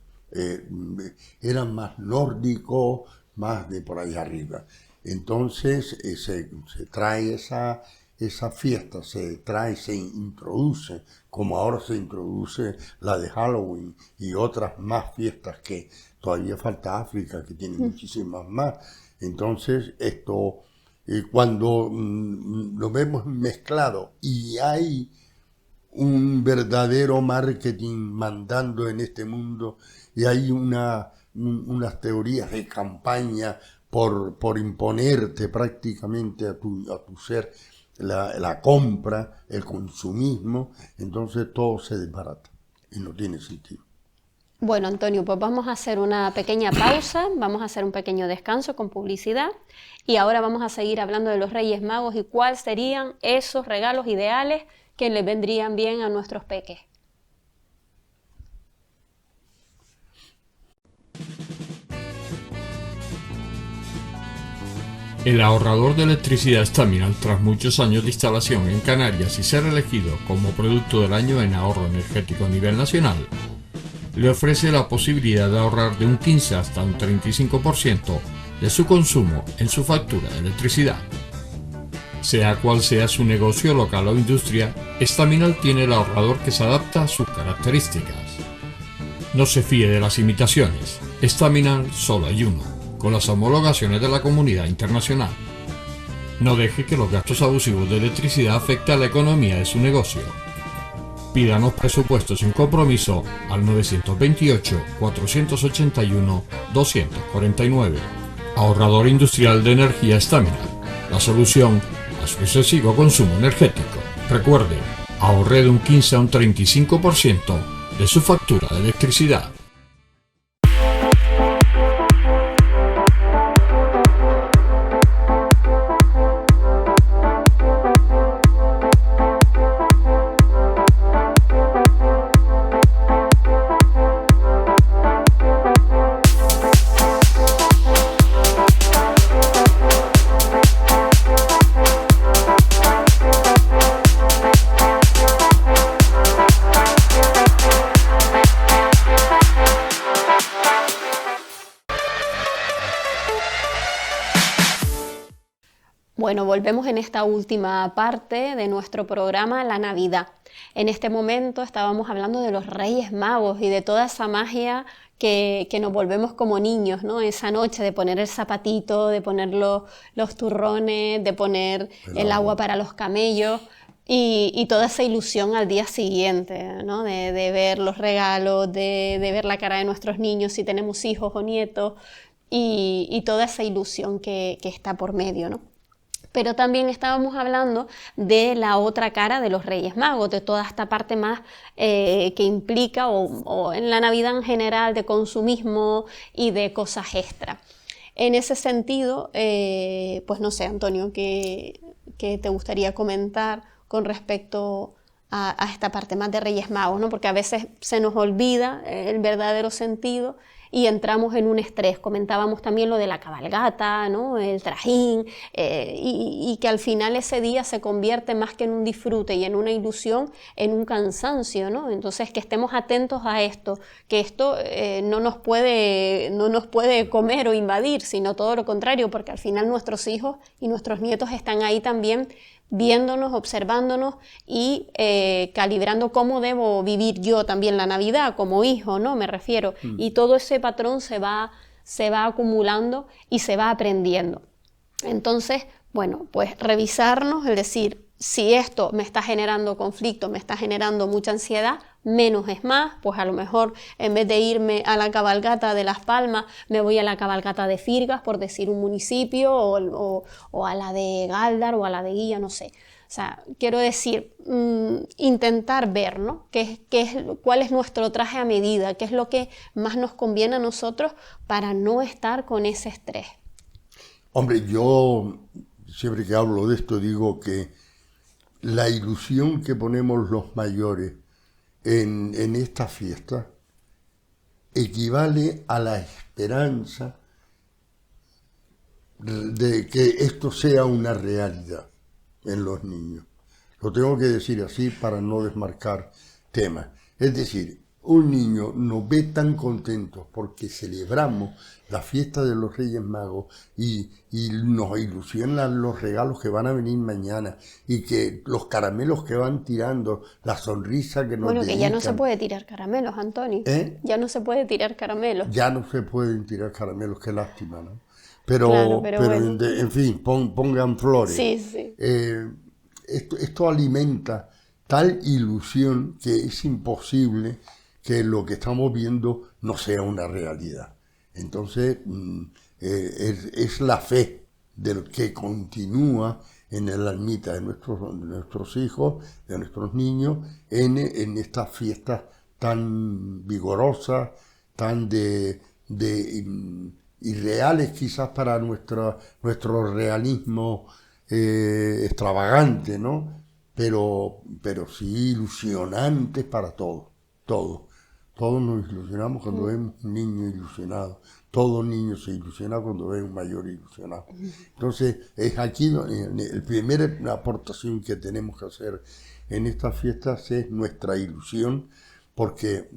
Speaker 2: Eran más nórdicos, más de por ahí arriba. Entonces se trae esa fiesta, se introduce, como ahora se introduce la de Halloween y otras más fiestas que todavía falta África, que tiene muchísimas más. Entonces esto, cuando lo vemos mezclado y hay un verdadero marketing mandando en este mundo y hay unas teorías de campaña por imponerte prácticamente a tu ser la compra, el consumismo, entonces todo se desbarata y no tiene sentido.
Speaker 1: Bueno, Antonio, pues vamos a hacer una pequeña pausa, vamos a hacer un pequeño descanso con publicidad y ahora vamos a seguir hablando de los Reyes Magos y cuáles serían esos regalos ideales que le vendrían bien a nuestros peques.
Speaker 4: El ahorrador de electricidad Staminal, tras muchos años de instalación en Canarias y ser elegido como producto del año en ahorro energético a nivel nacional, le ofrece la posibilidad de ahorrar de un 15 hasta un 35% de su consumo en su factura de electricidad. Sea cual sea su negocio local o industria, Staminal tiene el ahorrador que se adapta a sus características. No se fíe de las imitaciones, Staminal solo hay uno, con las homologaciones de la comunidad internacional. No deje que los gastos abusivos de electricidad afecten a la economía de su negocio. Pídanos presupuestos sin compromiso al 928-481-249. Ahorrador industrial de energía Staminal. La solución a su excesivo consumo energético. Recuerde, ahorre de un 15 a un 35% de su factura de electricidad.
Speaker 1: Bueno, volvemos en esta última parte de nuestro programa, la Navidad. En este momento estábamos hablando de los Reyes Magos y de toda esa magia que nos volvemos como niños, ¿no? Esa noche de poner el zapatito, de poner los turrones, de poner el agua para los camellos y toda esa ilusión al día siguiente, ¿no? De ver los regalos, de ver la cara de nuestros niños si tenemos hijos o nietos y toda esa ilusión que está por medio, ¿no? Pero también estábamos hablando de la otra cara de los Reyes Magos, de toda esta parte más que implica, o en la Navidad en general, de consumismo y de cosas extra. En ese sentido, pues no sé, Antonio, ¿qué te gustaría comentar con respecto a esta parte más de Reyes Magos, ¿no? Porque a veces se nos olvida el verdadero sentido y entramos en un estrés. Comentábamos también lo de la cabalgata, ¿no? El trajín, y que al final ese día se convierte más que en un disfrute y en una ilusión, en un cansancio, ¿no? Entonces que estemos atentos a esto, que esto no nos puede comer o invadir, sino todo lo contrario, porque al final nuestros hijos y nuestros nietos están ahí también viéndonos, observándonos y calibrando cómo debo vivir yo también la Navidad como hijo, ¿no? Me refiero. Y todo ese patrón se va acumulando y se va aprendiendo. Entonces, bueno, pues revisarnos, es decir, si esto me está generando conflicto, me está generando mucha ansiedad, menos es más, pues a lo mejor en vez de irme a la cabalgata de Las Palmas, me voy a la cabalgata de Firgas, por decir un municipio, o a la de Gáldar o a la de Guilla, no sé. O sea, quiero decir, intentar ver, ¿no? ¿Cuál es nuestro traje a medida? ¿Qué es lo que más nos conviene a nosotros para no estar con ese estrés?
Speaker 2: Hombre, yo siempre que hablo de esto digo que la ilusión que ponemos los mayores en esta fiesta equivale a la esperanza de que esto sea una realidad en los niños. Lo tengo que decir así para no desmarcar temas. Es decir, un niño nos ve tan contentos porque celebramos la fiesta de los Reyes Magos y nos ilusionan los regalos que van a venir mañana y que los caramelos que van tirando, la sonrisa que nos
Speaker 1: Bueno,
Speaker 2: dedican.
Speaker 1: que ya no se puede tirar caramelos, Antonio. Ya no se puede tirar caramelos.
Speaker 2: Ya no se pueden tirar caramelos, qué lástima, ¿no? Pero
Speaker 1: bueno.
Speaker 2: en fin, pongan flores.
Speaker 1: Sí.
Speaker 2: Esto alimenta tal ilusión que es imposible que lo que estamos viendo no sea una realidad. Entonces, es la fe del que continúa en el almita de nuestros hijos, de nuestros niños, en estas fiestas tan vigorosas, tan irreales quizás para nuestro realismo extravagante, ¿no? Pero sí ilusionantes para todos. Todos nos ilusionamos cuando vemos un niño ilusionado. Todo niño se ilusiona cuando ve un mayor ilusionado. Entonces, es aquí la primera aportación que tenemos que hacer en estas fiestas es nuestra ilusión, porque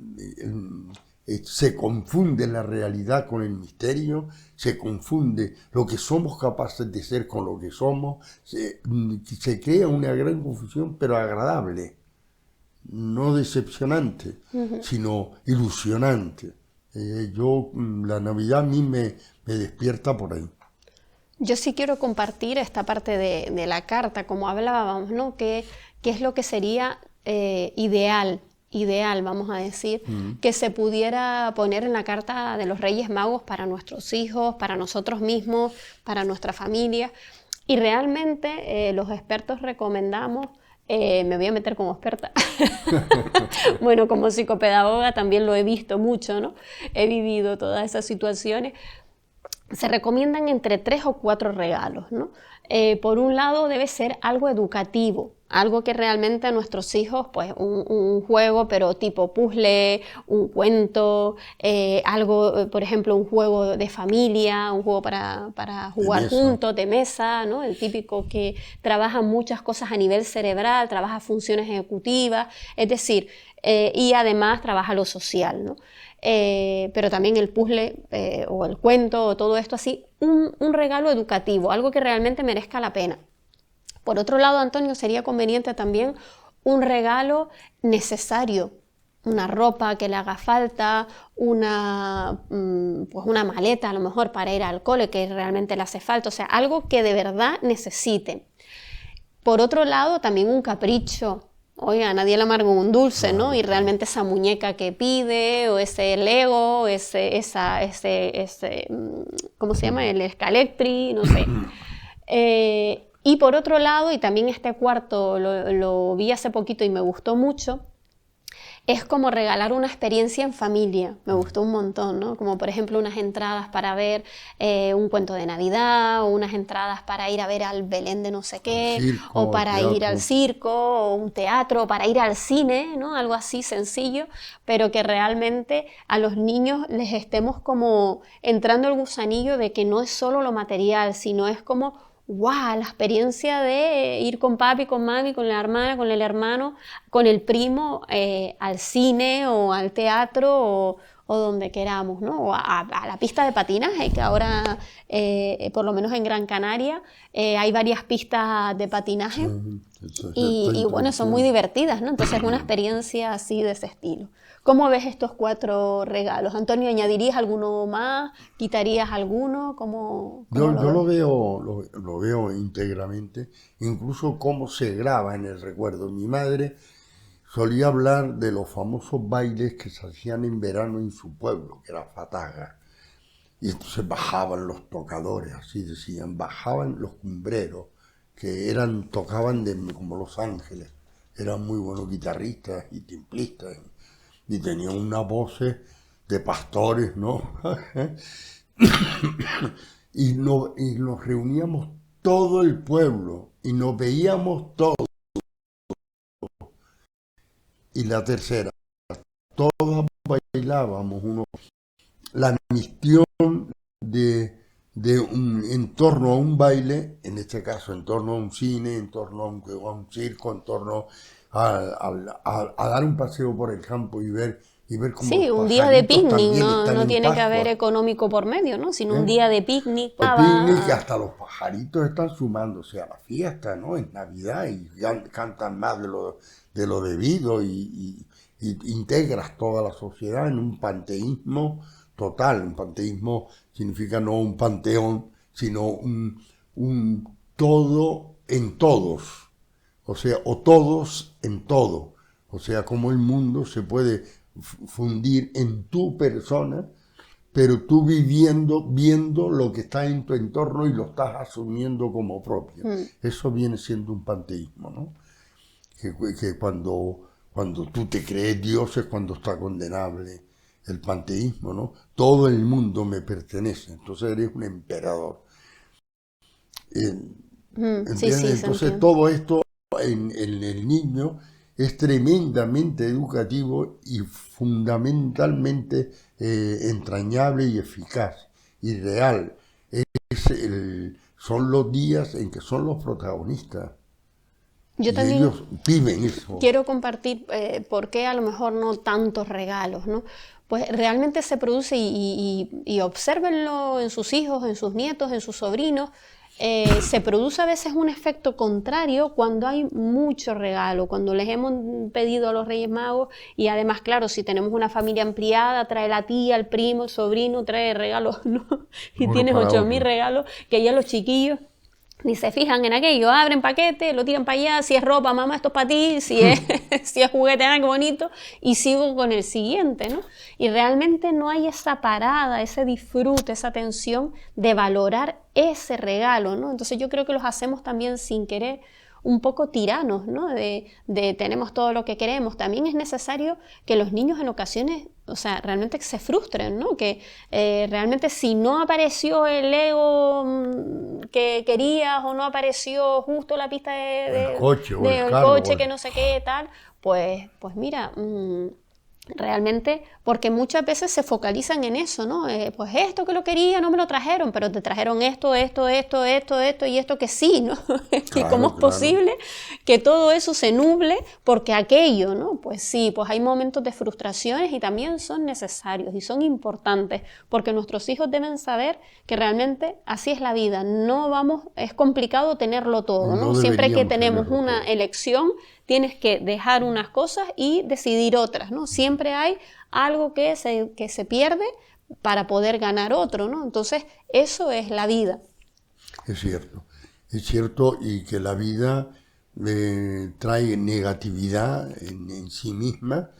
Speaker 2: se confunde la realidad con el misterio, se confunde lo que somos capaces de ser con lo que somos, se crea una gran confusión, pero agradable. No decepcionante, sino ilusionante. La Navidad a mí me despierta por ahí.
Speaker 1: Yo sí quiero compartir esta parte de la carta, como hablábamos, ¿no? ¿Qué es lo que sería ideal, vamos a decir, que se pudiera poner en la carta de los Reyes Magos para nuestros hijos, para nosotros mismos, para nuestra familia. Y realmente los expertos recomendamos, me voy a meter como experta, bueno, como psicopedagoga también lo he visto mucho, ¿no? He vivido todas esas situaciones. Se recomiendan entre 3 o 4 regalos, ¿no? Por un lado debe ser algo educativo, algo que realmente a nuestros hijos, pues un juego, pero tipo puzzle, un cuento, algo, por ejemplo, un juego de familia, un juego para jugar juntos, de mesa, ¿no? El típico que trabaja muchas cosas a nivel cerebral, trabaja funciones ejecutivas, es decir, y además trabaja lo social, ¿no? Pero también el puzzle o el cuento o todo esto así, un regalo educativo, algo que realmente merezca la pena. Por otro lado, Antonio, sería conveniente también un regalo necesario, una ropa que le haga falta, pues una maleta a lo mejor para ir al cole que realmente le hace falta, o sea, algo que de verdad necesite. Por otro lado, también un capricho. Oiga, a nadie le amarga un dulce, ¿no? Y realmente esa muñeca que pide, o ese Lego, ¿cómo se llama? El Scalectri, no sé. Y por otro lado, y también este cuarto lo vi hace poquito y me gustó mucho, es como regalar una experiencia en familia. Me gustó un montón, ¿no? Como por ejemplo unas entradas para ver un cuento de Navidad, o unas entradas para ir a ver al Belén de no sé qué,
Speaker 2: circo,
Speaker 1: o para
Speaker 2: teatro.
Speaker 1: ir al circo, o un teatro, o para ir al cine, ¿no? Algo así sencillo, pero que realmente a los niños les estemos como entrando el gusanillo de que no es solo lo material, sino es como ¡wow! La experiencia de ir con papi, con mami, con la hermana, con el hermano, con el primo al cine o al teatro o donde queramos, ¿no? O a la pista de patinaje, que ahora, por lo menos en Gran Canaria, hay varias pistas de patinaje y bueno, son muy divertidas, ¿no? Entonces es una experiencia así de ese estilo. ¿Cómo ves estos 4 regalos? Antonio, ¿añadirías alguno más? ¿Quitarías alguno? ¿Cómo
Speaker 2: Yo
Speaker 1: lo ves?
Speaker 2: lo veo íntegramente, incluso cómo se graba en el recuerdo. Mi madre solía hablar de los famosos bailes que se hacían en verano en su pueblo, que era Fataga. Y entonces bajaban los tocadores, así decían, bajaban los cumbreros, que tocaban como Los Ángeles. Eran muy buenos guitarristas y timplistas. Y tenían unas voces de pastores, ¿no? y nos reuníamos todo el pueblo y nos veíamos todos. Y la tercera, todos bailábamos la misión en torno a un baile, en este caso en torno a un cine, en torno a un circo, en torno a dar un paseo por el campo y ver cómo
Speaker 1: Sí,
Speaker 2: los
Speaker 1: un día de
Speaker 2: pajaritos
Speaker 1: picnic,
Speaker 2: también
Speaker 1: no,
Speaker 2: están
Speaker 1: no
Speaker 2: en
Speaker 1: tiene que haber
Speaker 2: Pascua.
Speaker 1: económico por medio, ¿no? Sino un
Speaker 2: ¿Eh?
Speaker 1: día de picnic.
Speaker 2: El picnic y hasta los pajaritos están sumándose a la fiesta, ¿no? En Navidad y cantan más de lo debido y integras toda la sociedad en un panteísmo total. Un panteísmo significa no un panteón, sino un todo en todos. O sea, o todos en todo. O sea, cómo el mundo se puede fundir en tu persona, pero tú viendo lo que está en tu entorno y lo estás asumiendo como propio. Eso viene siendo un panteísmo, ¿no? Que cuando tú te crees Dios es cuando está condenable el panteísmo, ¿no? Todo el mundo me pertenece, entonces eres un emperador. ¿Entiendes?
Speaker 1: Sí, sí, se
Speaker 2: Entonces
Speaker 1: entiende.
Speaker 2: todo esto en el niño es tremendamente educativo y fundamentalmente entrañable y eficaz y real. Son los días en que son los protagonistas
Speaker 1: Yo
Speaker 2: y
Speaker 1: también
Speaker 2: ellos viven eso.
Speaker 1: quiero compartir por qué a lo mejor no tantos regalos, ¿no? Pues realmente se produce y obsérvenlo en sus hijos, en sus nietos, en sus sobrinos. Se produce a veces un efecto contrario cuando hay mucho regalo, cuando les hemos pedido a los Reyes Magos y además, claro, si tenemos una familia ampliada, trae la tía, el primo, el sobrino, trae regalos, ¿no? Y
Speaker 2: Uno
Speaker 1: tienes
Speaker 2: para
Speaker 1: 8.000
Speaker 2: otro.
Speaker 1: regalos que ya los chiquillos ni se fijan en aquello, abren paquete, lo tiran para allá, si es ropa, mamá, esto es para ti, si es, si es juguete, qué bonito, y sigo con el siguiente, ¿no? Y realmente no hay esa parada, ese disfrute, esa atención de valorar ese regalo, ¿no? Entonces yo creo que los hacemos también sin querer, un poco tiranos, ¿no? De tenemos todo lo que queremos. También es necesario que los niños en ocasiones, o sea, realmente se frustren, ¿no? Que realmente si no apareció el Lego que querías o no apareció justo la pista
Speaker 2: el coche, o el
Speaker 1: del
Speaker 2: carro,
Speaker 1: coche que no sé qué tal, pues mira, realmente, porque muchas veces se focalizan en eso, ¿no? Pues esto que lo quería no me lo trajeron, pero te trajeron esto y esto que sí, ¿no? ¿Y cómo es posible que todo eso se nuble porque aquello, ¿no? Pues sí, pues hay momentos de frustraciones y también son necesarios y son importantes, porque nuestros hijos deben saber que realmente así es la vida, no vamos, es complicado tenerlo todo, ¿no? Siempre que tenemos una elección, tienes que dejar unas cosas y decidir otras, ¿no? Siempre hay algo que se pierde para poder ganar otro, ¿no? Entonces, eso es la vida.
Speaker 2: Es cierto y que la vida trae negatividad en sí misma.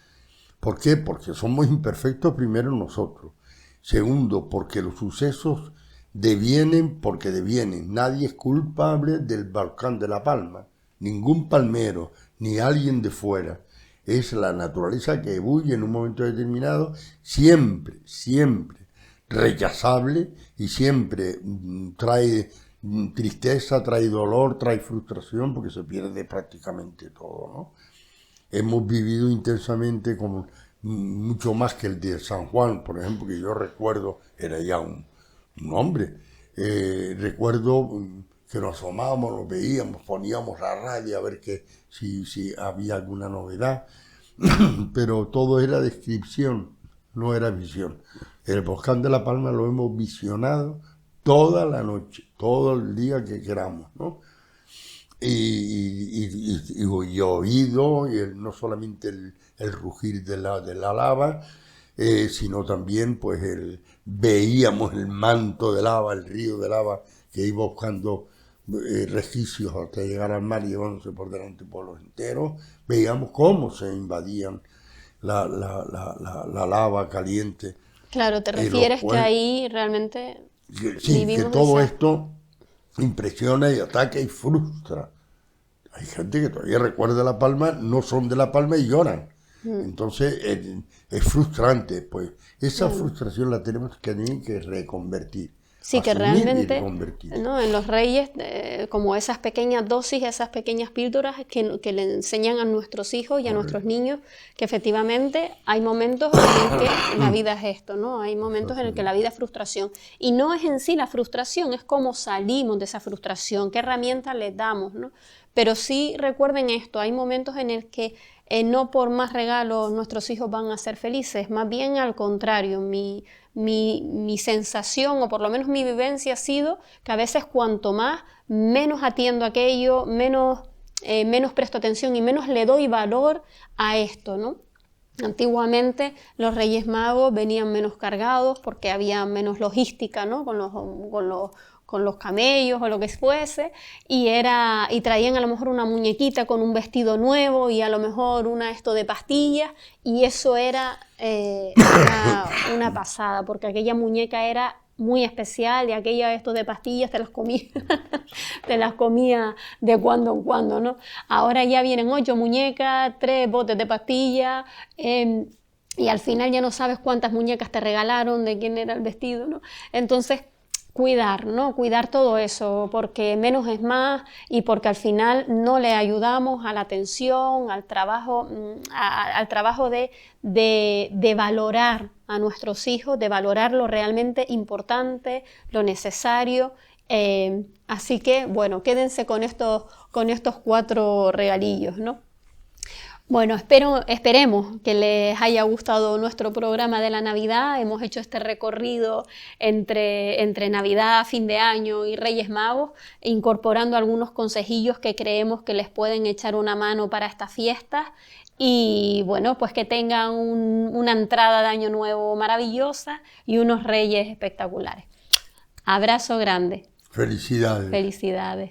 Speaker 2: ¿Por qué? Porque somos imperfectos primero nosotros. Segundo, porque los sucesos devienen porque devienen. Nadie es culpable del volcán de La Palma, ningún palmero, ni alguien de fuera. Es la naturaleza que ebulle en un momento determinado, siempre rechazable y siempre trae tristeza, trae dolor, trae frustración, porque se pierde prácticamente todo, ¿no? Hemos vivido intensamente como mucho más que el de San Juan, por ejemplo, que yo recuerdo, era ya un hombre, recuerdo que nos asomábamos, lo veíamos, poníamos la radio a ver si había alguna novedad, pero todo era descripción, no era visión. El volcán de La Palma lo hemos visionado toda la noche, todo el día que queramos, ¿no? Y oído, no solamente el rugir de la lava, sino también pues veíamos el manto de lava, el río de lava que iba buscando resquicios hasta llegar al mar, llevándose por delante pueblos enteros. Veíamos cómo se invadían la lava caliente.
Speaker 1: Claro, te refieres que ahí realmente
Speaker 2: sí, que todo esto impresiona y ataca y frustra. Hay gente que todavía recuerda La Palma, no son de La Palma y lloran. Entonces es frustrante, pues esa frustración la tenemos que reconvertir.
Speaker 1: Sí, que realmente, ¿no? En los Reyes, como esas pequeñas dosis, esas pequeñas píldoras que le enseñan a nuestros hijos y a nuestros niños que efectivamente hay momentos en que la vida es esto, ¿no? Hay momentos en el que la vida es frustración. Y no es en sí la frustración, es cómo salimos de esa frustración, qué herramientas les damos, ¿no? Pero sí recuerden esto, hay momentos en el que no por más regalos nuestros hijos van a ser felices, más bien al contrario, mi sensación, o por lo menos mi vivencia ha sido que a veces cuanto más, menos atiendo aquello, menos presto atención y menos le doy valor a esto, ¿no? Antiguamente los Reyes Magos venían menos cargados porque había menos logística, ¿no? Con los camellos o lo que fuese, y traían a lo mejor una muñequita con un vestido nuevo y a lo mejor esto de pastillas, y eso era una pasada, porque aquella muñeca era muy especial y aquella esto de pastillas te las comía de cuando en cuando, ¿no? Ahora ya vienen 8 muñecas, 3 botes de pastillas, y al final ya no sabes cuántas muñecas te regalaron, de quién era el vestido, ¿no? Entonces, cuidar, ¿no? Cuidar todo eso, porque menos es más y porque al final no le ayudamos a la atención, al trabajo de valorar a nuestros hijos, de valorar lo realmente importante, lo necesario. Así que, bueno, quédense con estos 4 regalillos, ¿no? Bueno, esperemos que les haya gustado nuestro programa de la Navidad. Hemos hecho este recorrido entre Navidad, fin de año y Reyes Magos, incorporando algunos consejillos que creemos que les pueden echar una mano para estas fiestas. Y bueno, pues que tengan una entrada de Año Nuevo maravillosa y unos Reyes espectaculares. Abrazo grande.
Speaker 2: Felicidades.
Speaker 1: Felicidades.